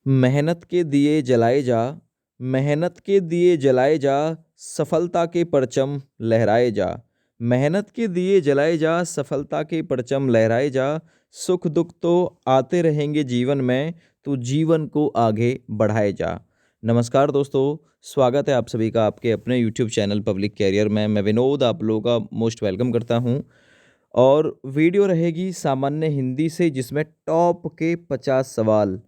मेहनत के दिए जलाए जा, मेहनत के दिए जलाए जा, सफलता के परचम लहराए जा। मेहनत के दिए जलाए जा, सफलता के परचम लहराए जा। सुख दुख तो आते रहेंगे जीवन में, तो जीवन को आगे बढ़ाए जा। नमस्कार दोस्तों, स्वागत है आप सभी का आपके अपने यूट्यूब चैनल पब्लिक कैरियर में। मैं विनोद आप लोगों का मोस्ट वेलकम करता हूं। और वीडियो रहेगी सामान्य हिंदी से, जिसमें टॉप के 50 सवाल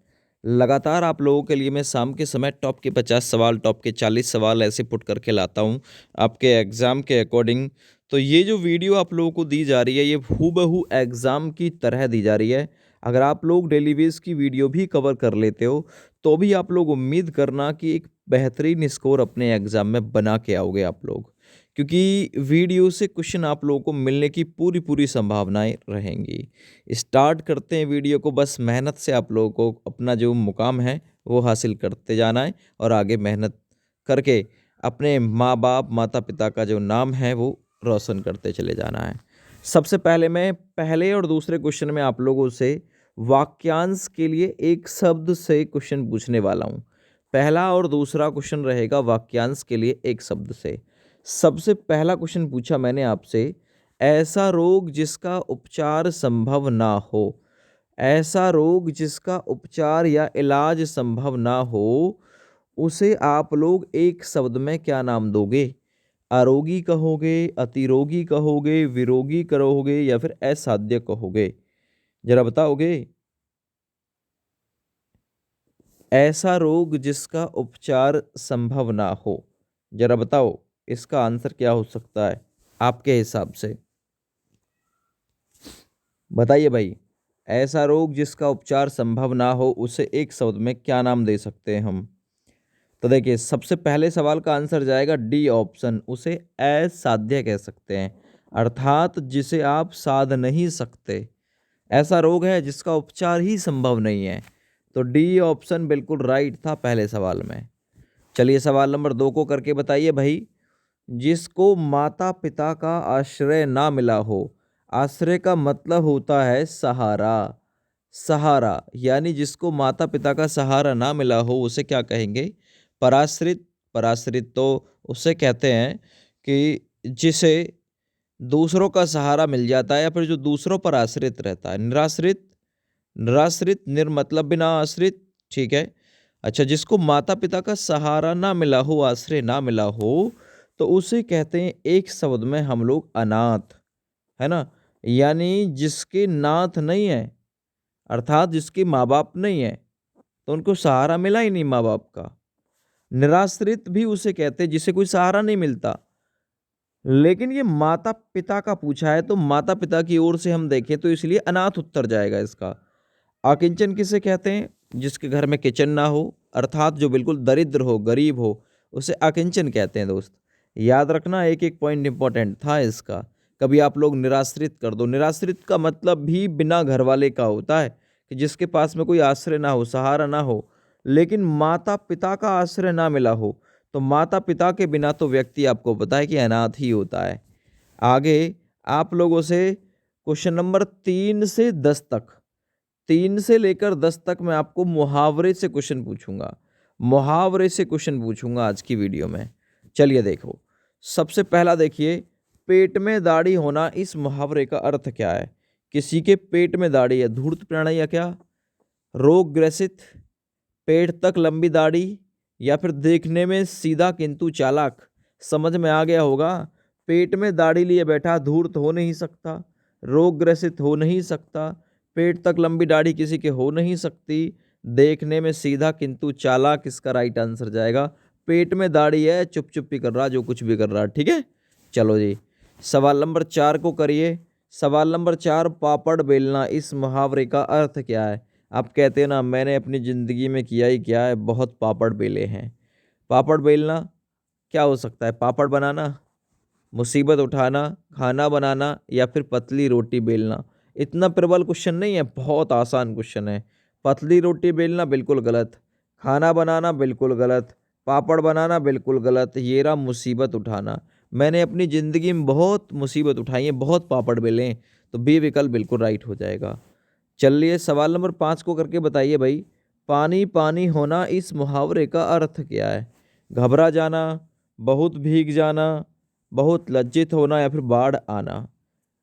लगातार आप लोगों के लिए मैं शाम के समय टॉप के 50 सवाल, टॉप के 40 सवाल ऐसे पुट करके लाता हूं आपके एग्ज़ाम के अकॉर्डिंग। तो ये जो वीडियो आप लोगों को दी जा रही है, ये हूबहू एग्ज़ाम की तरह दी जा रही है। अगर आप लोग डेली बेस की वीडियो भी कवर कर लेते हो, तो भी आप लोग उम्मीद करना कि एक बेहतरीन स्कोर अपने एग्ज़ाम में बना के आओगे आप लोग, क्योंकि वीडियो से क्वेश्चन आप लोगों को मिलने की पूरी पूरी संभावनाएं रहेंगी। स्टार्ट करते हैं वीडियो को। बस मेहनत से आप लोगों को अपना जो मुकाम है वो हासिल करते जाना है, और आगे मेहनत करके अपने माँ बाप माता पिता का जो नाम है वो रोशन करते चले जाना है। सबसे पहले मैं पहले और दूसरे क्वेश्चन में आप लोगों से वाक्यांश के लिए एक शब्द से क्वेश्चन पूछने वाला हूँ। पहला और दूसरा क्वेश्चन रहेगा वाक्यांश के लिए एक शब्द से। सबसे पहला क्वेश्चन पूछा मैंने आपसे, ऐसा रोग जिसका उपचार संभव ना हो। ऐसा रोग जिसका उपचार या इलाज संभव ना हो, उसे आप लोग एक शब्द में क्या नाम दोगे? अरोगी कहोगे, अतिरोगी कहोगे, विरोगी कहोगे, या फिर असाध्य कहोगे? जरा बताओगे। ऐसा रोग जिसका उपचार संभव ना हो, जरा बताओ इसका आंसर क्या हो सकता है आपके हिसाब से? बताइए भाई। ऐसा रोग जिसका उपचार संभव ना हो, उसे एक शब्द में क्या नाम दे सकते हैं हम? तो देखिए, सबसे पहले सवाल का आंसर जाएगा डी ऑप्शन, उसे असाध्य कह सकते हैं, अर्थात जिसे आप साध नहीं सकते। ऐसा रोग है जिसका उपचार ही संभव नहीं है। तो डी ऑप्शन बिल्कुल राइट था पहले सवाल में। चलिए सवाल नंबर 2 को करके बताइए भाई। जिसको माता पिता का आश्रय ना मिला हो। आश्रय का मतलब होता है सहारा। सहारा यानी जिसको माता पिता का सहारा ना मिला हो, उसे क्या कहेंगे? पराश्रित। पराश्रित तो उसे कहते हैं कि जिसे दूसरों का सहारा मिल जाता है, या फिर जो दूसरों पर आश्रित रहता है। निराश्रित। निराश्रित, निर मतलब बिना आश्रित। ठीक है। अच्छा, जिसको माता पिता का सहारा ना मिला हो, आश्रय ना मिला हो, तो उसे कहते हैं एक शब्द में हम लोग अनाथ, है ना। यानी जिसके नाथ नहीं है, अर्थात जिसके माँ बाप नहीं है, तो उनको सहारा मिला ही नहीं माँ बाप का। निराश्रित भी उसे कहते हैं जिसे कोई सहारा नहीं मिलता। लेकिन ये माता पिता का पूछा है, तो माता पिता की ओर से हम देखें तो इसलिए अनाथ उत्तर जाएगा इसका। अकिंचन किसे कहते हैं? जिसके घर में किचन ना हो, अर्थात जो बिल्कुल दरिद्र हो, गरीब हो, उसे अकिंचन कहते हैं दोस्त। याद रखना, एक एक पॉइंट इंपॉर्टेंट था इसका। कभी आप लोग निराश्रित कर दो। निराश्रित का मतलब भी बिना घर वाले का होता है, कि जिसके पास में कोई आश्रय ना हो, सहारा ना हो, लेकिन माता पिता का आश्रय ना मिला हो। तो माता पिता के बिना तो व्यक्ति आपको पता है कि अनाथ ही होता है। आगे आप लोगों से क्वेश्चन नंबर 3 से 10 तक, 3 से लेकर 10 तक मैं आपको मुहावरे से क्वेश्चन पूछूंगा। मुहावरे से क्वेश्चन पूछूंगा आज की वीडियो में। चलिए देखो, सबसे पहला देखिए, पेट में दाढ़ी होना, इस मुहावरे का अर्थ क्या है? किसी के पेट में दाढ़ी है, धूर्त प्राणी या क्या? रोग ग्रसित, पेट तक लंबी दाढ़ी, या फिर देखने में सीधा किंतु चालाक? समझ में आ गया होगा। पेट में दाढ़ी लिए बैठा, धूर्त हो नहीं सकता, रोग ग्रसित हो नहीं सकता, पेट तक लंबी दाढ़ी किसी के हो नहीं सकती, देखने में सीधा किंतु चालाक इसका राइट आंसर जाएगा। पेट में दाढ़ी है, चुप चुप ही कर रहा, जो कुछ भी कर रहा, ठीक है। चलो जी, सवाल नंबर 4 को करिए। सवाल नंबर 4, पापड़ बेलना, इस मुहावरे का अर्थ क्या है? आप कहते हैं ना, मैंने अपनी ज़िंदगी में किया ही क्या है, बहुत पापड़ बेले हैं। पापड़ बेलना क्या हो सकता है? पापड़ बनाना, मुसीबत उठाना, खाना बनाना, या फिर पतली रोटी बेलना? इतना प्रबल क्वेश्चन नहीं है, बहुत आसान क्वेश्चन है। पतली रोटी बेलना बिल्कुल गलत, खाना बनाना बिल्कुल गलत, पापड़ बनाना बिल्कुल गलत, ये रहा मुसीबत उठाना। मैंने अपनी ज़िंदगी में बहुत मुसीबत उठाई है, बहुत पापड़ बेले हैं, तो बी विकल्प बिल्कुल राइट हो जाएगा। चलिए सवाल नंबर 5 को करके बताइए भाई। पानी पानी होना इस मुहावरे का अर्थ क्या है? घबरा जाना, बहुत भीग जाना, बहुत लज्जित होना या फिर बाढ़ आना।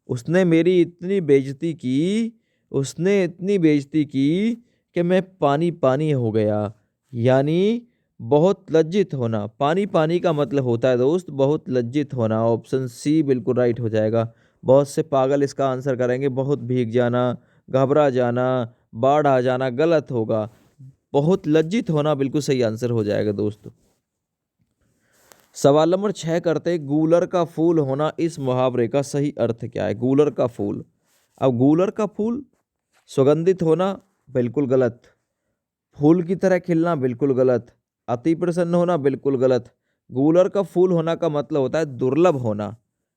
उसने मेरी इतनी बेइज्जती की, उसने इतनी बेइज्जती की कि मैं पानी पानी हो गया। यानी बहुत लज्जित होना। पानी पानी का मतलब होता है दोस्त बहुत लज्जित होना। ऑप्शन सी बिल्कुल राइट हो जाएगा। बहुत से पागल इसका आंसर करेंगे बहुत भीग जाना, घबरा जाना, बाढ़ आ जाना, गलत होगा। बहुत लज्जित होना बिल्कुल सही आंसर हो जाएगा दोस्तों। सवाल नंबर 6 करते, गूलर का फूल होना इस मुहावरे का सही अर्थ क्या है? गूलर का फूल। अब गूलर का फूल सुगंधित होना बिल्कुल गलत, फूल की तरह खिलना बिल्कुल गलत, अति प्रसन्न होना बिल्कुल गलत। गूलर का फूल होना का मतलब होता है दुर्लभ होना,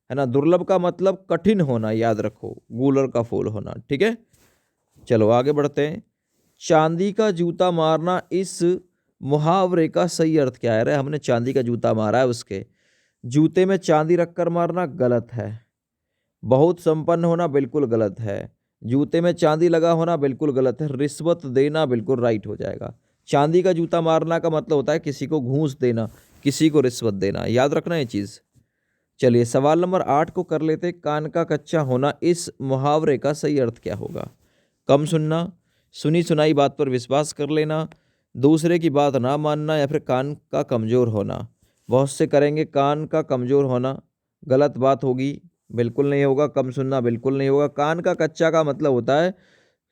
है ना। दुर्लभ का मतलब कठिन होना, याद रखो गूलर का फूल होना, ठीक है। चलो आगे बढ़ते हैं। चांदी का जूता मारना इस मुहावरे का सही अर्थ क्या है? अरे हमने चांदी का जूता मारा है, उसके जूते में चांदी रखकर मारना गलत है। बहुत संपन्न होना बिल्कुल गलत है। जूते में चांदी लगा होना बिल्कुल गलत है। रिश्वत देना बिल्कुल राइट हो जाएगा। चांदी का जूता मारना का मतलब होता है किसी को घूस देना, किसी को रिश्वत देना, याद रखना ये चीज़। चलिए सवाल नंबर 8 को कर लेते। कान का कच्चा होना इस मुहावरे का सही अर्थ क्या होगा? कम सुनना, सुनी सुनाई बात पर विश्वास कर लेना, दूसरे की बात ना मानना या फिर कान का कमज़ोर होना। बहुत से करेंगे कान का कमज़ोर होना, गलत बात होगी, बिल्कुल नहीं होगा। कम सुनना बिल्कुल नहीं होगा। कान का कच्चा का मतलब होता है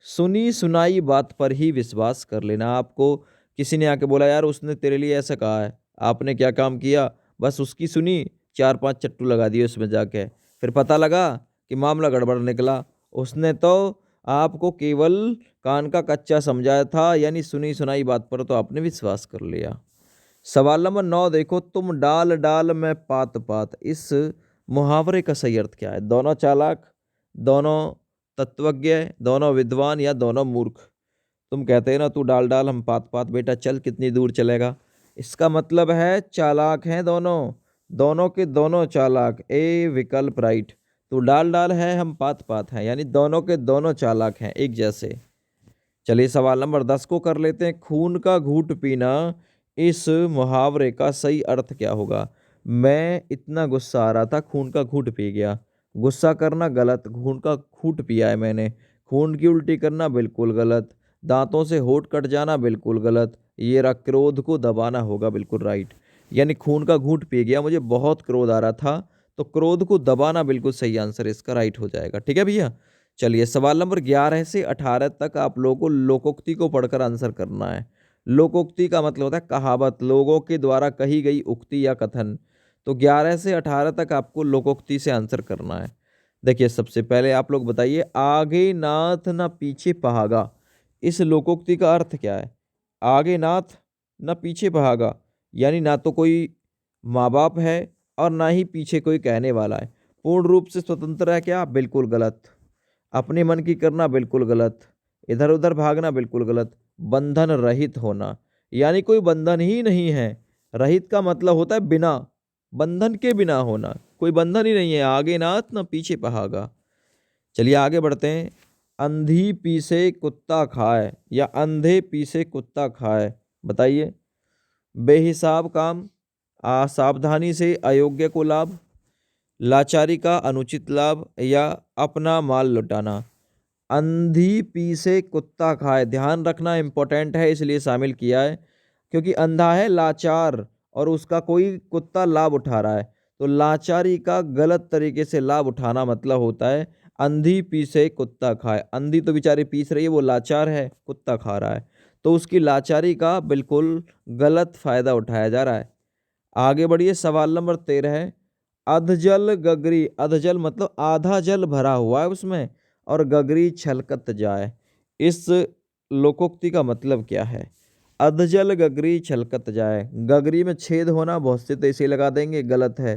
सुनी सुनाई बात पर ही विश्वास कर लेना। आपको किसी ने आके बोला यार उसने तेरे लिए ऐसा कहा है, आपने क्या काम किया, बस उसकी सुनी, 4-5 चट्टू लगा दिए उसमें जाके, फिर पता लगा कि मामला गड़बड़ निकला। उसने तो आपको केवल कान का कच्चा समझाया था, यानी सुनी सुनाई बात पर तो आपने विश्वास कर लिया। सवाल नंबर 9 देखो, तुम डाल डाल मैं पात पात इस मुहावरे का सही अर्थ क्या है? दोनों चालाक, दोनों तत्वज्ञ, दोनों विद्वान या दोनों मूर्ख। तुम कहते हैं ना तू डाल डाल हम पात पात, बेटा चल कितनी दूर चलेगा। इसका मतलब है चालाक हैं दोनों, दोनों के दोनों चालाक, ए विकल्प राइट। तू डाल डाल है हम पात पात हैं, यानी दोनों के दोनों चालाक हैं एक जैसे। चलिए सवाल नंबर 10 को कर लेते हैं। खून का घूंट पीना इस मुहावरे का सही अर्थ क्या होगा? मैं इतना गुस्सा आ रहा था खून का घूंट पी गया। गुस्सा करना गलत, खून का घूंट पिया है मैंने। खून की उल्टी करना बिल्कुल गलत। दांतों से होठ कट जाना बिल्कुल गलत। ये रहा क्रोध को दबाना होगा बिल्कुल राइट। यानी खून का घूंट पी गया, मुझे बहुत क्रोध आ रहा था, तो क्रोध को दबाना बिल्कुल सही आंसर इसका राइट हो जाएगा, ठीक है भैया। चलिए सवाल नंबर 11 से 18 तक आप लोगों को लोकोक्ति को पढ़कर आंसर करना है। लोकोक्ति का मतलब होता है कहावत, लोगों के द्वारा कही गई उक्ति या कथन। तो 11 से 18 तक आपको लोकोक्ति से आंसर करना है। देखिए सबसे पहले आप लोग बताइए, आगे नाथ ना पीछे पहागा, इस लोकोक्ति का अर्थ क्या है? आगे नाथ ना पीछे पहागा, यानी ना तो कोई माँ बाप है और ना ही पीछे कोई कहने वाला है। पूर्ण रूप से स्वतंत्र है क्या? बिल्कुल गलत। अपने मन की करना बिल्कुल गलत। इधर उधर भागना बिल्कुल गलत। बंधन रहित होना, यानी कोई बंधन ही नहीं है। रहित का मतलब होता है बिना, बंधन के बिना होना, कोई बंधन ही नहीं है। आगे नाथ ना पीछे पहागा। चलिए आगे बढ़ते हैं। अंधी पीसे कुत्ता खाए या अंधे पीसे कुत्ता खाए, बताइए। बेहिसाब काम, असावधानी से अयोग्य को लाभ, लाचारी का अनुचित लाभ या अपना माल लुटाना। अंधी पीसे कुत्ता खाए, ध्यान रखना इंपॉर्टेंट है इसलिए शामिल किया है, क्योंकि अंधा है लाचार और उसका कोई कुत्ता लाभ उठा रहा है। तो लाचारी का गलत तरीके से लाभ उठाना मतलब होता है अंधी पीसे कुत्ता खाए। अंधी तो बेचारी पीस रही है, वो लाचार है, कुत्ता खा रहा है, तो उसकी लाचारी का बिल्कुल गलत फायदा उठाया जा रहा है। आगे बढ़िए सवाल नंबर 13 है। अधजल गगरी, अधजल मतलब आधा जल भरा हुआ है उसमें, और गगरी छलकत जाए, इस लोकोक्ति का मतलब क्या है? अधजल गगरी छलकत जाए, गगरी में छेद होना, बहुत से तो इसे लगा देंगे, गलत है।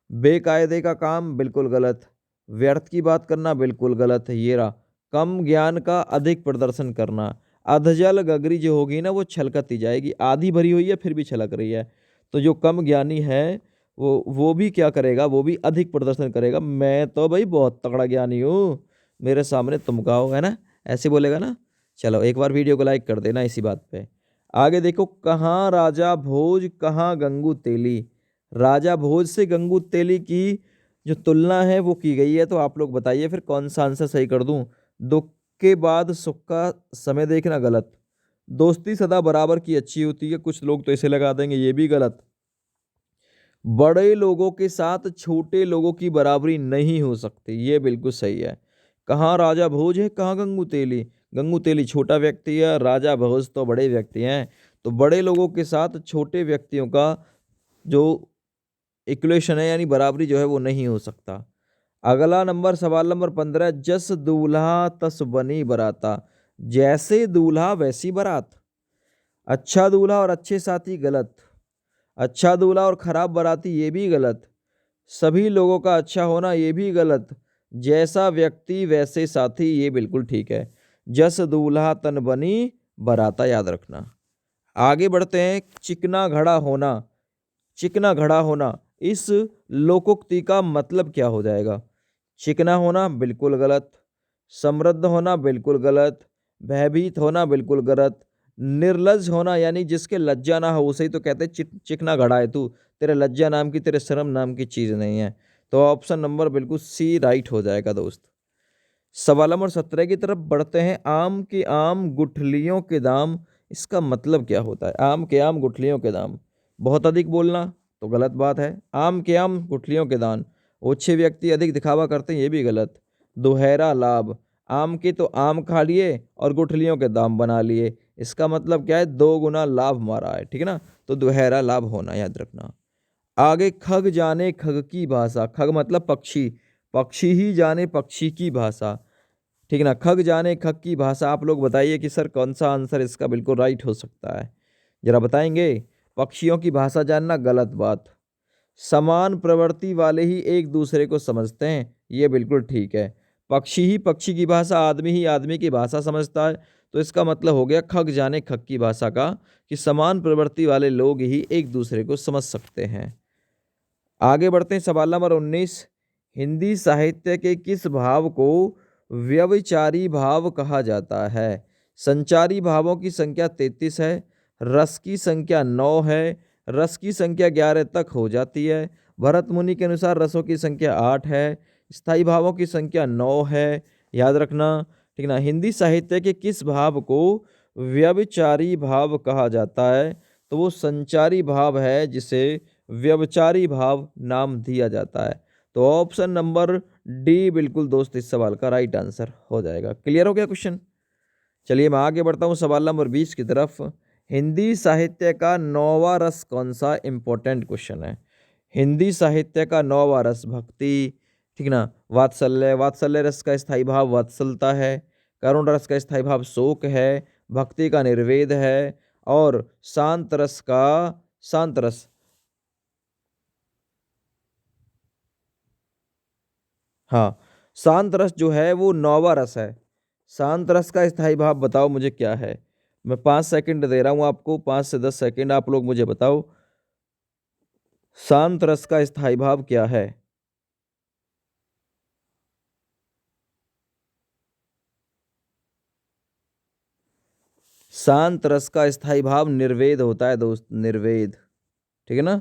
बेकायदे का काम बिल्कुल गलत। व्यर्थ की बात करना बिल्कुल गलत है। ये रहा कम ज्ञान का अधिक प्रदर्शन करना। अधजल गगरी जो होगी ना वो छलकत ही जाएगी, आधी भरी हुई है फिर भी छलक रही है। तो जो कम ज्ञानी है वो भी क्या करेगा, वो भी अधिक प्रदर्शन करेगा। मैं तो भाई बहुत तगड़ा ज्ञानी हूँ, मेरे सामने तुम गाओ, है ना, ऐसे बोलेगा ना। चलो एक बार वीडियो को लाइक कर देना इसी बात पे। आगे देखो, कहाँ राजा भोज कहाँ गंगू तेली। राजा भोज से गंगू तेली की जो तुलना है वो की गई है, तो आप लोग बताइए फिर कौन सा आंसर सही कर दूं। दुख के बाद सुख का समय देखना गलत। दोस्ती सदा बराबर की अच्छी होती है, कुछ लोग तो इसे लगा देंगे, ये भी गलत। बड़े लोगों के साथ छोटे लोगों की बराबरी नहीं हो सकती, ये बिल्कुल सही है। कहाँ राजा भोज है कहाँ गंगू तेली। गंगू तेली छोटा व्यक्ति है, राजा भोज तो बड़े व्यक्ति हैं। तो बड़े लोगों के साथ छोटे व्यक्तियों का जो इक्वेशन है यानी बराबरी जो है वो नहीं हो सकता। अगला नंबर सवाल नंबर 15, जस दूल्हा तस बनी बराता। जैसे दूल्हा वैसी बारात। अच्छा दूल्हा और अच्छे साथी गलत। अच्छा दूल्हा और खराब बाराती ये भी गलत। सभी लोगों का अच्छा होना ये भी गलत। जैसा व्यक्ति वैसे साथी ये बिल्कुल ठीक है। जस दूल्हा तन बनी बराता, याद रखना। आगे बढ़ते हैं, चिकना घड़ा होना। चिकना घड़ा होना, इस लोकोक्ति का मतलब क्या हो जाएगा। चिकना होना बिल्कुल गलत। समृद्ध होना बिल्कुल गलत। भयभीत होना बिल्कुल गलत। निर्लज होना यानी जिसके लज्जा ना हो उसे ही तो कहते हैं चिकना घड़ा है तू, तेरे लज्जा नाम की तेरे शर्म नाम की चीज नहीं है। तो ऑप्शन नंबर बिल्कुल सी राइट हो जाएगा दोस्त। सवाल नंबर 17 की तरफ बढ़ते हैं। आम के आम गुठलियों के दाम, इसका मतलब क्या होता है। आम के आम गुठलियों के दाम, बहुत अधिक बोलना तो गलत बात है। आम के आम गुठलियों के दाम, ओछे व्यक्ति अधिक दिखावा करते हैं, ये भी गलत। दोहरा लाभ, आम के तो आम खा लिए और गुठलियों के दाम बना लिए, इसका मतलब क्या है, दो गुना लाभ मारा है, ठीक है ना। तो दोहरा लाभ होना, याद रखना। आगे, खग जाने खग की भाषा। खग मतलब पक्षी, पक्षी ही जाने पक्षी की भाषा, ठीक है ना। खग जाने खग की भाषा, आप लोग बताइए कि सर कौन सा आंसर इसका बिल्कुल राइट हो सकता है, जरा बताएंगे। पक्षियों की भाषा जानना गलत बात। समान प्रवृत्ति वाले ही एक दूसरे को समझते हैं, ये बिल्कुल ठीक है। पक्षी ही पक्षी की भाषा, आदमी ही आदमी की भाषा समझता है, तो इसका मतलब हो गया खग जाने खग की भाषा का, कि समान प्रवृत्ति वाले लोग ही एक दूसरे को समझ सकते हैं। आगे बढ़ते हैं, सवाल नंबर 19, हिंदी साहित्य के किस भाव को व्यभिचारी भाव कहा जाता है। संचारी भावों की संख्या 33 है, रस की संख्या 9 है, रस की संख्या 11 तक हो जाती है। भरत मुनि के अनुसार रसों की संख्या 8 है, स्थायी भावों की संख्या 9 है, याद रखना, ठीक ना। हिंदी साहित्य के किस भाव को व्यभिचारी भाव कहा जाता है, तो वो संचारी भाव है जिसे व्यभिचारी भाव नाम दिया जाता है। तो ऑप्शन नंबर डी बिल्कुल दोस्त इस सवाल का राइट आंसर हो जाएगा। क्लियर हो गया क्वेश्चन। चलिए मैं आगे बढ़ता हूँ सवाल नंबर 20 की तरफ। हिंदी साहित्य का नौवां रस कौन सा, इंपॉर्टेंट क्वेश्चन है। हिंदी साहित्य का नौवां रस भक्ति, ठीक ना। वात्सल्य, वात्सल्य रस का स्थायी भाव वात्सलता है। करुण रस का स्थायी भाव शोक है। भक्ति का निर्वेद है। और शांत रस का, शांत रस, हाँ, शांत रस जो है वो नौवा रस है। शांत रस का स्थायी भाव बताओ मुझे क्या है। मैं 5 सेकंड दे रहा हूं आपको, 5 से 10 सेकंड, आप लोग मुझे बताओ शांत रस का स्थायी भाव क्या है। शांत रस का स्थायी भाव निर्वेद होता है दोस्त, निर्वेद, ठीक है ना।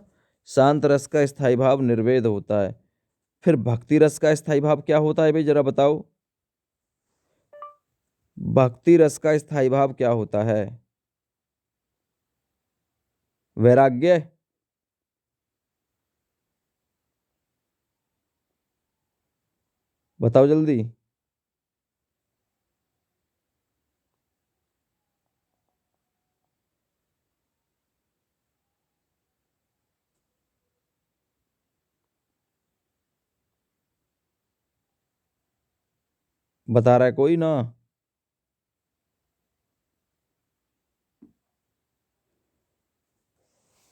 शांत रस का स्थायी भाव निर्वेद होता है। फिर भक्ति रस का स्थायी भाव क्या होता है भाई, जरा बताओ। भक्ति रस का स्थायी भाव क्या होता है। वैराग्य, बताओ जल्दी। बता रहा है कोई ना।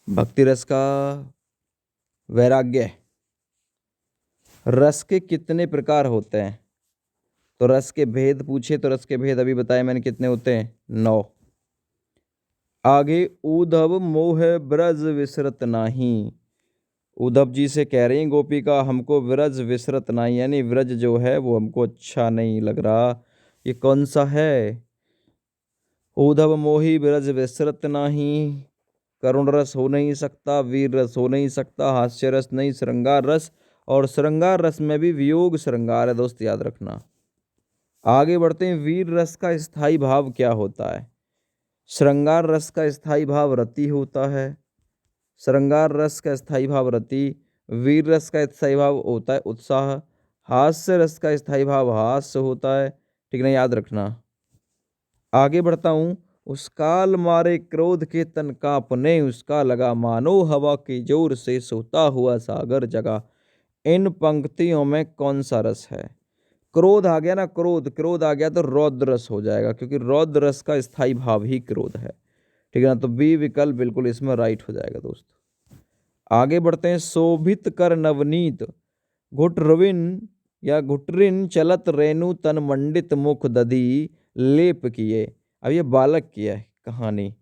भक्ति रस का वैराग्य। रस के कितने प्रकार होते हैं, तो रस के भेद पूछे तो रस के भेद अभी बताए मैंने कितने होते हैं, 9। आगे, उद्धव मोह ब्रज विसरत नाही। उद्धव जी से कह रही हैं गोपिका, हमको ब्रज विसरत नहीं, यानी ब्रज जो है वो हमको अच्छा नहीं लग रहा, ये कौन सा है। उद्धव मोही बिरज विसरत नाही, करुण रस हो नहीं सकता, वीर रस हो नहीं सकता, हास्य रस नहीं, श्रृंगार रस, और श्रृंगार रस में भी वियोग श्रृंगार है दोस्त, याद रखना। आगे बढ़ते हैं। वीर रस का स्थायी भाव क्या होता है? श्रृंगार रस का स्थायी भाव रति होता है, श्रृंगार रस का स्थायी भाव रति, वीर रस का स्थायी भाव होता है उत्साह, हास्य रस का स्थायी भाव हास्य होता है। ठीक ना, याद रखना। आगे बढ़ता हूं। उस काल मारे क्रोध के तन कांपने, उसका लगा मानो हवा के जोर से सोता हुआ सागर जगा। इन पंक्तियों में कौन सा रस है? क्रोध आ गया ना, क्रोध क्रोध आ गया तो रौद्र रस हो जाएगा, क्योंकि रौद्र रस का स्थायी भाव ही क्रोध है। ठीक है ना, तो बी विकल्प बिल्कुल इसमें राइट हो जाएगा दोस्त। आगे बढ़ते हैं। शोभित कर नवनीत, घुटरविन या घुटरिन चलत रेणु तन मंडित मुख दधी लेप किए। अब ये बालक की है कहानी,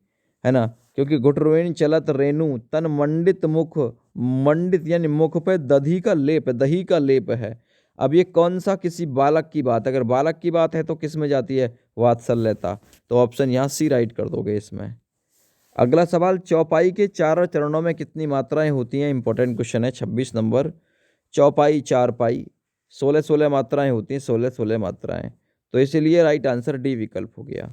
है ना, क्योंकि घुटरविन चलत रेणु तन मंडित मुख, मंडित यानी मुख पे दधी का लेप, दही का लेप है। अब ये कौन सा किसी बालक की बात? अगर बालक की बात है तो किस में जाती है? वात्सल्यता। तो ऑप्शन यहाँ सी राइट कर दोगे इसमें। अगला सवाल। चौपाई के चारों चरणों में कितनी मात्राएं होती हैं? इंपॉर्टेंट क्वेश्चन है, 26 नंबर। चौपाई चारपाई 16-16 मात्राएं होती हैं, 16-16 मात्राएं, तो इसीलिए राइट आंसर डी विकल्प हो गया।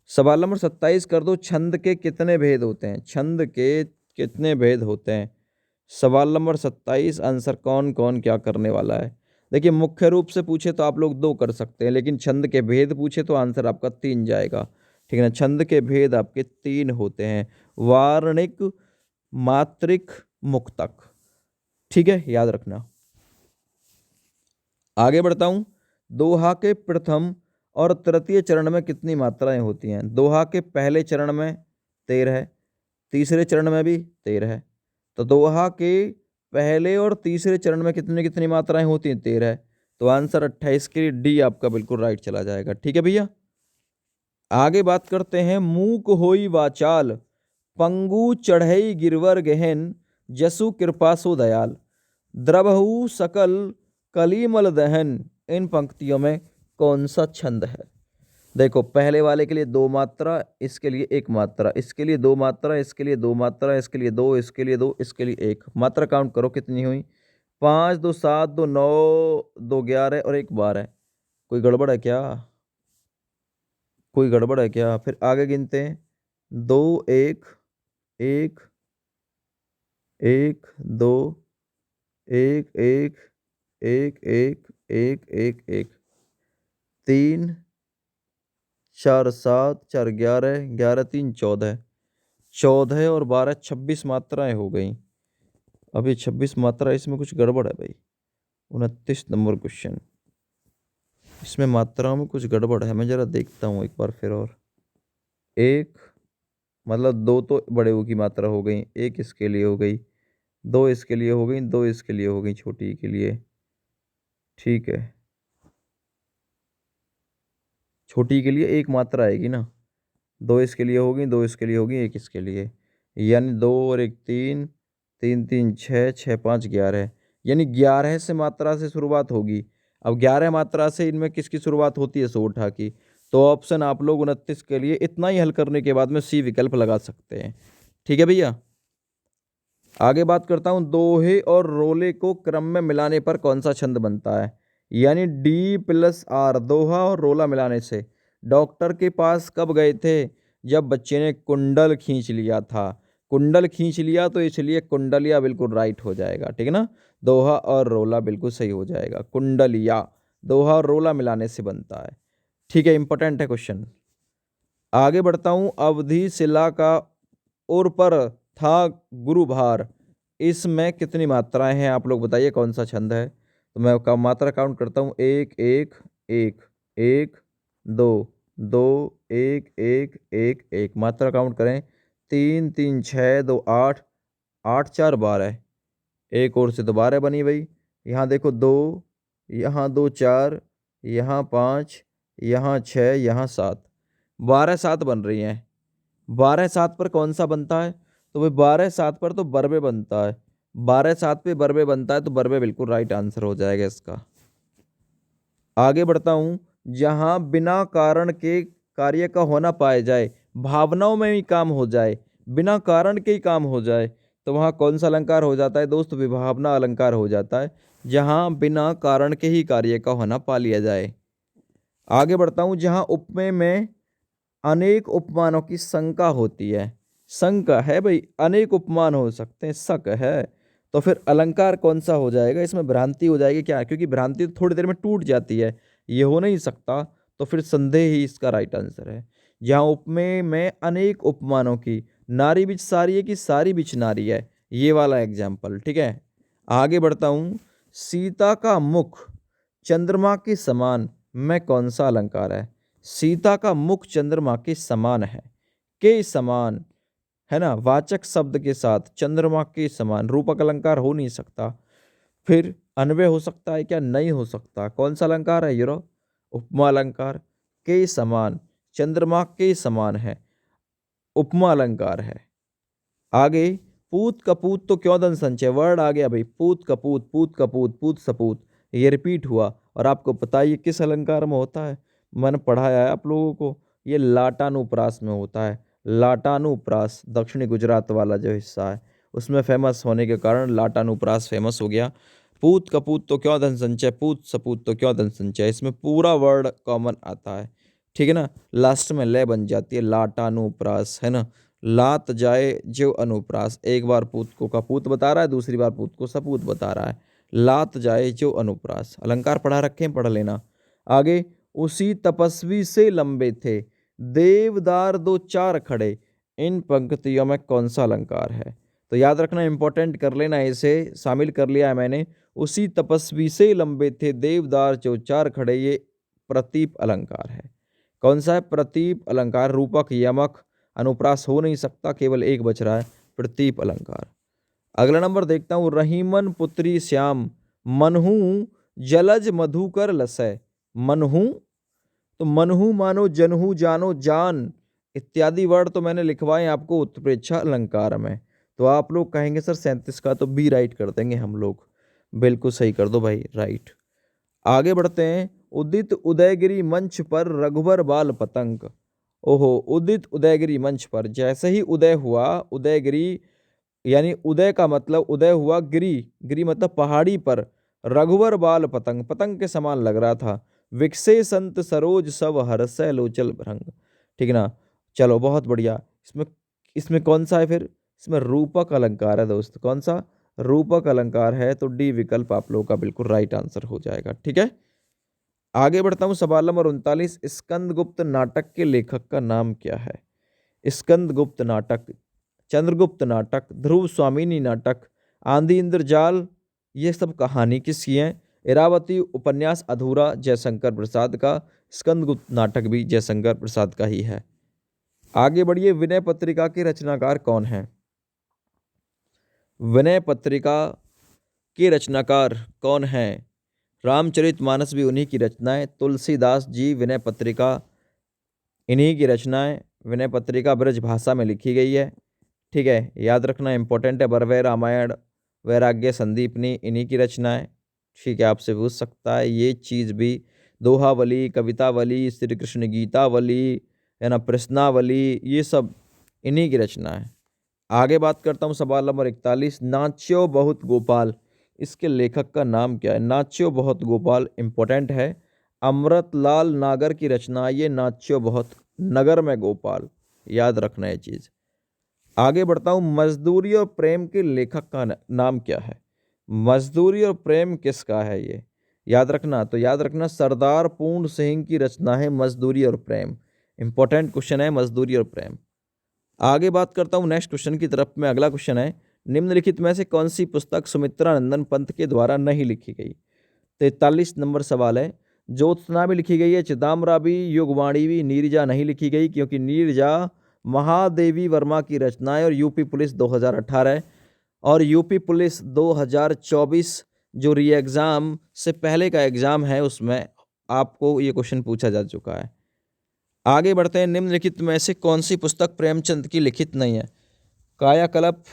सवाल नंबर 27 कर दो। छंद के कितने भेद होते हैं? छंद के कितने भेद होते हैं? सवाल नंबर 27 आंसर कौन कौन क्या करने वाला है? देखिए, मुख्य रूप से पूछे तो आप लोग 2 कर सकते हैं, लेकिन छंद के भेद पूछे तो आंसर आपका 3 जाएगा। ठीक है ना, छंद के भेद आपके 3 होते हैं, वार्णिक, मात्रिक, मुक्तक। ठीक है, याद रखना। आगे बढ़ता हूं। दोहा के प्रथम और तृतीय चरण में कितनी मात्राएं होती हैं? दोहा के पहले चरण में 13 है, तीसरे चरण में भी 13 है, तो दोहा के पहले और तीसरे चरण में कितनी कितनी मात्राएं होती हैं? 13 है, तो आंसर 28 के लिए डी आपका बिल्कुल राइट चला जाएगा। ठीक है भैया। आगे बात करते हैं। मूक होई वाचाल, पंगु चढ़ई गिरवर गहन, जसु कृपा सो दयाल, द्रवहु सकल कलीमल दहन। इन पंक्तियों में कौन सा छंद है? देखो, पहले वाले के लिए 2 मात्रा, इसके लिए 1 मात्रा, इसके लिए 2 मात्रा, इसके लिए 2 मात्रा, इसके लिए 2, इसके लिए 2, इसके लिए 1 मात्रा। काउंट करो कितनी हुई? 5, 2 7, 2 9, 2 11 और 1 12। कोई गड़बड़ है क्या? कोई गड़बड़ है क्या? फिर आगे गिनते हैं। 2 1 1 1 2 1 1 1 1 1 1 1 3 4 7 4 11 11 3 14 14 और 12 26 मात्राएं हो गई। अभी 26 मात्रा, इसमें कुछ गड़बड़ है भाई। 29 नंबर क्वेश्चन, इसमें मात्राओं में कुछ गड़बड़ है। मैं जरा देखता हूँ एक बार फिर। और 1 मतलब 2 तो बड़े ऊ की मात्रा हो गई, 1 इसके लिए हो गई, 2 इसके लिए हो गई, 2 इसके लिए हो गई छोटी के लिए। ठीक है, छोटी के लिए 1 मात्रा आएगी ना, 2 इसके लिए होगी, 2 इसके लिए होगी, 1 इसके लिए, यानी 2 और 1 3, 3 3 6, 6 5 11, यानी 11 से मात्रा से शुरुआत होगी। अब 11 मात्रा से इनमें किसकी शुरुआत होती है? सो उठा की। तो ऑप्शन आप लोग 29 के लिए इतना ही हल करने के बाद में सी विकल्प लगा सकते हैं। ठीक है भैया। आगे बात करता हूं। दोहे और रोले को क्रम में मिलाने पर कौन सा छंद बनता है? यानी D+R, दोहा और रोला मिलाने से। डॉक्टर के पास कब गए थे? जब बच्चे ने कुंडल खींच लिया था। कुंडल खींच लिया तो इसलिए कुंडलिया बिल्कुल राइट हो जाएगा। ठीक है ना, दोहा और रोला बिल्कुल सही हो जाएगा। कुंडलिया दोहा और रोला मिलाने से बनता है। ठीक है, इंपॉर्टेंट है क्वेश्चन। आगे बढ़ता हूं। अवधि शिला का और पर था गुरु भार, इसमें कितनी मात्राएं हैं? आप लोग बताइए कौन सा छंद है? तो मैं मात्रा काउंट करता हूँ। 1 1 1 1 2 2 1 1 1 1 मात्रा काउंट करें। 3 3 6 2 8 8 4 12, एक और से तो 12 बनी भाई। यहाँ देखो 2, यहाँ 2 4, यहाँ 5, यहाँ 6, यहाँ 7, 12 7 बन रही हैं। 12 7 पर कौन सा बनता है? तो भाई 12 7 पर तो बरबे बनता है। 12 7 पे बरबे बनता है, तो बरबे बिल्कुल राइट आंसर हो जाएगा इसका। आगे बढ़ता हूं। जहां बिना कारण के कार्य का होना पाया जाए, भावनाओं में ही काम हो जाए, बिना कारण के ही काम हो जाए, तो वहाँ कौन सा अलंकार हो जाता है दोस्त? विभावना अलंकार हो जाता है, जहाँ बिना कारण के ही कार्य का होना पा लिया जाए। आगे बढ़ता हूँ, जहाँ उपमेय में अनेक उपमानों की शंका होती है। शंका है भाई, अनेक उपमान हो सकते हैं, शक है, तो फिर अलंकार कौन सा हो जाएगा? इसमें भ्रांति हो जाएगी क्या? क्योंकि भ्रांति तो थोड़ी देर में टूट जाती है, ये हो नहीं सकता, तो फिर संदेह ही इसका राइट आंसर है। जहाँ उपमेय में अनेक उपमानों की, नारी बिच सारी है कि सारी बिच नारी है, ये वाला एग्जाम्पल। ठीक है, आगे बढ़ता हूँ, सीता का मुख चंद्रमा के समान में कौन सा अलंकार है? सीता का मुख चंद्रमा के समान है, के समान है ना, वाचक शब्द के साथ चंद्रमा के समान, रूपक अलंकार हो नहीं सकता, फिर अन्वय हो सकता है क्या? नहीं हो सकता। कौन सा अलंकार है यूरो? उपमा अलंकार। के समान, चंद्रमा के समान है, उपमा अलंकार है। आगे, पूत कपूत तो क्यों धन संचय, वर्ड आ गया भाई, पूत कपूत, पूत कपूत, पूत सपूत, ये रिपीट हुआ, और आपको पता है ये किस अलंकार में होता है? मैंने पढ़ाया है आप लोगों को, ये लाटानुप्रास में होता है। लाटानुप्रास दक्षिणी गुजरात वाला जो हिस्सा है, उसमें फेमस होने के कारण लाटानुप्रास फेमस हो गया। पूत कपूत तो क्यों धन संचय, पूत सपूत तो क्यों धन संचय, इसमें पूरा वर्ड कॉमन आता है। ठीक है ना, लास्ट में लय बन जाती है, लाटानुप्रास, है ना। लात जाए जो अनुप्रास, एक बार पूत को कपूत बता रहा है, दूसरी बार पूत को सपूत बता रहा है। लात जाए जो अनुप्रास, अलंकार पढ़ा रखे हैं, पढ़ लेना। आगे, उसी तपस्वी से लंबे थे देवदार दो चार खड़े, इन पंक्तियों में कौन सा अलंकार है? तो याद रखना, इंपॉर्टेंट कर लेना, इसे शामिल कर लिया है मैंने। उसी तपस्वी से लंबे थे देवदार जो चार खड़े, ये प्रतीप अलंकार है। कौन सा है? प्रतीप अलंकार। रूपक यमक अनुप्रास हो नहीं सकता, केवल एक बच रहा है, प्रतीप अलंकार। अगला नंबर देखता हूं, रहीमन पुत्री श्याम मनहू जलज मधुकर लसय। मनहू, तो मनहू मानो, जनहू जानो, जान इत्यादि वर्ड तो मैंने लिखवाए आपको उत्प्रेक्षा अलंकार में। तो आप लोग कहेंगे सर 37 का तो बी राइट कर देंगे हम लोग, बिल्कुल सही कर दो भाई, राइट। आगे बढ़ते हैं, उदित उदयगिरी मंच पर रघुवर बाल पतंग। ओहो, उदित उदयगिरी मंच पर, जैसे ही उदय हुआ, उदयगिरी यानी उदय का मतलब उदय हुआ, गिरी, गिरी मतलब पहाड़ी पर, रघुवर बाल पतंग, पतंग के समान लग रहा था, विकसे संत सरोज सब हर्षय लोचल भृंग। ठीक है ना, चलो बहुत बढ़िया। इसमें इसमें कौन सा है फिर? इसमें रूपक अलंकार है दोस्त। कौन सा? रूपक अलंकार है, तो डी विकल्प आप लोगों का बिल्कुल राइट आंसर हो जाएगा। ठीक है, आगे बढ़ता हूं, सवाल नंबर 39, स्कंदगुप्त नाटक के लेखक का नाम क्या है? स्कंदगुप्त नाटक, चंद्रगुप्त नाटक, ध्रुव स्वामिनी नाटक, आंधी इंद्रजाल, ये सब कहानी किसकी है? इरावती उपन्यास अधूरा जयशंकर प्रसाद का, स्कंदगुप्त नाटक भी जयशंकर प्रसाद का ही है। आगे बढ़िए, विनय पत्रिका के रचनाकार कौन है? विनय पत्रिका के रचनाकार कौन है? रामचरितमानस भी उन्हीं की रचना है, तुलसीदास जी। विनय पत्रिका इन्हीं की रचना है, विनय पत्रिका ब्रज भाषा में लिखी गई है। ठीक है, याद रखना, इंपॉर्टेंट है। बरवे रामायण, वैराग्य संदीपनी इन्हीं की रचना है। ठीक है, आपसे पूछ सकता है ये चीज़ भी, दोहावली, कवितावली, श्री कृष्ण गीतावली, है ना, प्रश्नावली, ये सब इन्हीं की रचना है। आगे बात करता हूँ, सवाल नंबर 41, नाच्यो बहुत गोपाल, इसके लेखक का नाम क्या है? नाच्यो बहुत गोपाल इंपॉर्टेंट है, अमृतलाल नागर की रचना, ये नाच्यो बहुत नगर में गोपाल, याद रखना ये चीज़। आगे बढ़ता हूँ, मजदूरी और प्रेम के लेखक का नाम क्या है? मजदूरी और प्रेम किसका है ये? याद रखना, तो याद रखना, सरदार पूर्ण सिंह की रचना है मजदूरी और प्रेम। इंपॉर्टेंट क्वेश्चन है मजदूरी और प्रेम। आगे बात करता हूँ नेक्स्ट क्वेश्चन की तरफ में। अगला क्वेश्चन है, निम्नलिखित में से कौन सी पुस्तक सुमित्रा नंदन पंत के द्वारा नहीं लिखी गई? 43 नंबर सवाल है। ज्योत्सना भी लिखी गई है, चिदाम्बरा भी, युगवाणी भी, नीरजा नहीं लिखी गई, क्योंकि नीरजा महादेवी वर्मा की रचना है, और यूपी पुलिस 2018 और यूपी पुलिस 2024 जो री एग्ज़ाम से पहले का एग्ज़ाम है, उसमें आपको ये क्वेश्चन पूछा जा चुका है। आगे बढ़ते हैं, निम्नलिखित में से कौन सी पुस्तक प्रेमचंद की लिखित नहीं है? कायाकल्प,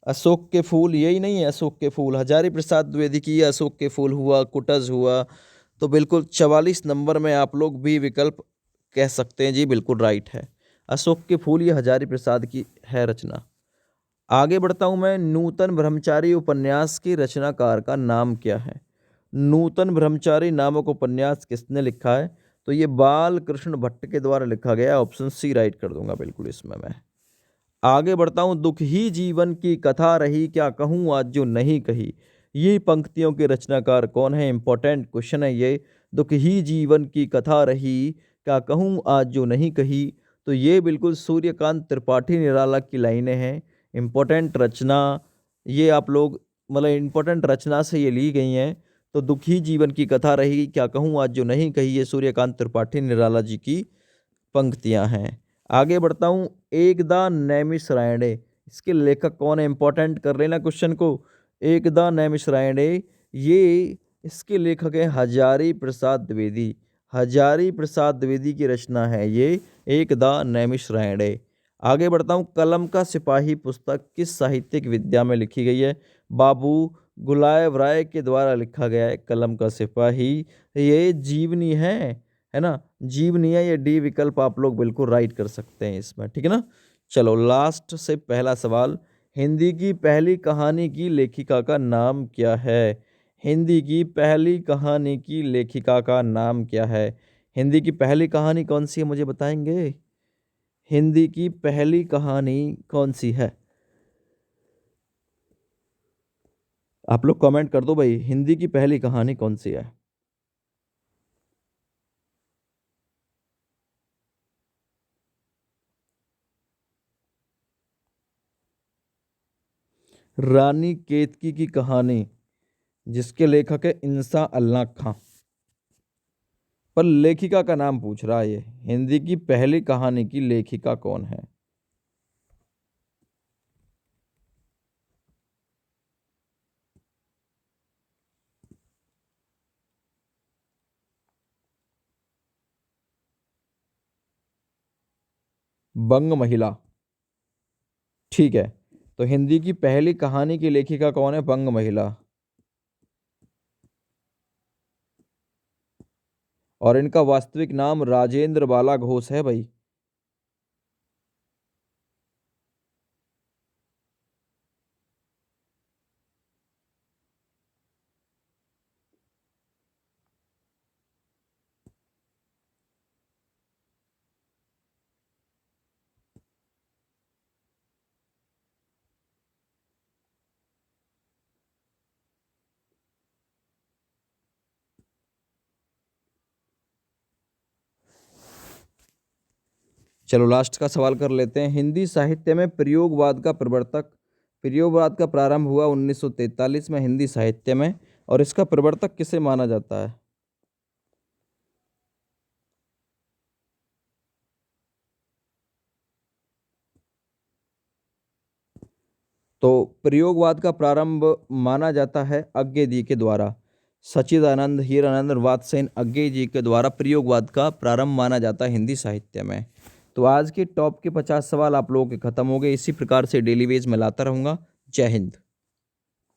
अशोक के फूल, यही नहीं है अशोक के फूल, हजारी प्रसाद द्विवेदी की अशोक के फूल हुआ, कुटज हुआ, तो बिल्कुल 44 नंबर में आप लोग भी विकल्प कह सकते हैं जी, बिल्कुल राइट है। अशोक के फूल ये हजारी प्रसाद की है रचना। आगे बढ़ता हूँ मैं। नूतन ब्रह्मचारी उपन्यास के रचनाकार का नाम क्या है? नूतन ब्रह्मचारी नामक उपन्यास किसने लिखा है? तो ये बाल कृष्ण भट्ट के द्वारा लिखा गया। ऑप्शन सी राइट कर दूंगा बिल्कुल इसमें मैं। आगे बढ़ता हूँ। दुख ही जीवन की कथा रही, क्या कहूँ आज जो नहीं कही। ये पंक्तियों के रचनाकार कौन है? इंपॉर्टेंट क्वेश्चन है ये। दुख ही जीवन की कथा रही, क्या कहूँ आज जो नहीं कही। तो ये बिल्कुल सूर्यकांत त्रिपाठी निराला की लाइनें हैं। इंपॉर्टेंट रचना ये आप लोग मतलब इंपॉर्टेंट रचना से ये ली गई हैं। तो दुख ही जीवन की कथा रही, क्या कहूँ आज जो नहीं कही, ये सूर्यकांत त्रिपाठी निराला जी की पंक्तियां हैं। आगे बढ़ता हूँ। एकदा नैमिषारण्य, इसके लेखक कौन है? इंपॉर्टेंट कर लेना क्वेश्चन को। एकदा नैमिषारण्य, ये इसके लेखक है हजारी प्रसाद द्विवेदी। हजारी प्रसाद द्विवेदी की रचना है ये एकदा नैमिषारण्य। आगे बढ़ता हूँ। कलम का सिपाही पुस्तक किस साहित्यिक विद्या में लिखी गई है? बाबू गुलाब राय के द्वारा लिखा गया है कलम का सिपाही। ये जीवनी है ना, जीवनी है। ये डी विकल्प आप लोग बिल्कुल राइट कर सकते हैं इसमें, ठीक है ना। चलो लास्ट से पहला सवाल। हिंदी की पहली कहानी की लेखिका का नाम क्या है? हिंदी की पहली कहानी की लेखिका का नाम क्या है? हिंदी की पहली कहानी कौन सी है मुझे बताएंगे? हिंदी की पहली कहानी कौन सी है? आप लोग कमेंट कर दो भाई, हिंदी की पहली कहानी कौन सी है? रानी केतकी की कहानी, जिसके लेखक है इंसा अल्लाह खां। पर लेखिका का नाम पूछ रहा है ये। हिंदी की पहली कहानी की लेखिका कौन है? बंग महिला, ठीक है। तो हिंदी की पहली कहानी की लेखिका कौन है? बंग महिला। और इनका वास्तविक नाम राजेंद्र बाला घोष है भाई। चलो लास्ट का सवाल कर लेते हैं। हिंदी साहित्य में प्रयोगवाद का प्रवर्तक, प्रयोगवाद का प्रारंभ हुआ 1943 में हिंदी साहित्य में, और इसका प्रवर्तक किसे माना जाता है? तो प्रयोगवाद का प्रारंभ माना जाता है अज्ञे जी के द्वारा। सच्चिदानंद हीरानंद वात्सेन अज्ञे जी के द्वारा प्रयोगवाद का प्रारंभ माना जाता है हिंदी साहित्य में। तो आज के टॉप के 50 सवाल आप लोगों के खत्म हो गए। इसी प्रकार से डेली वेज में लाता रहूंगा। जय हिंद।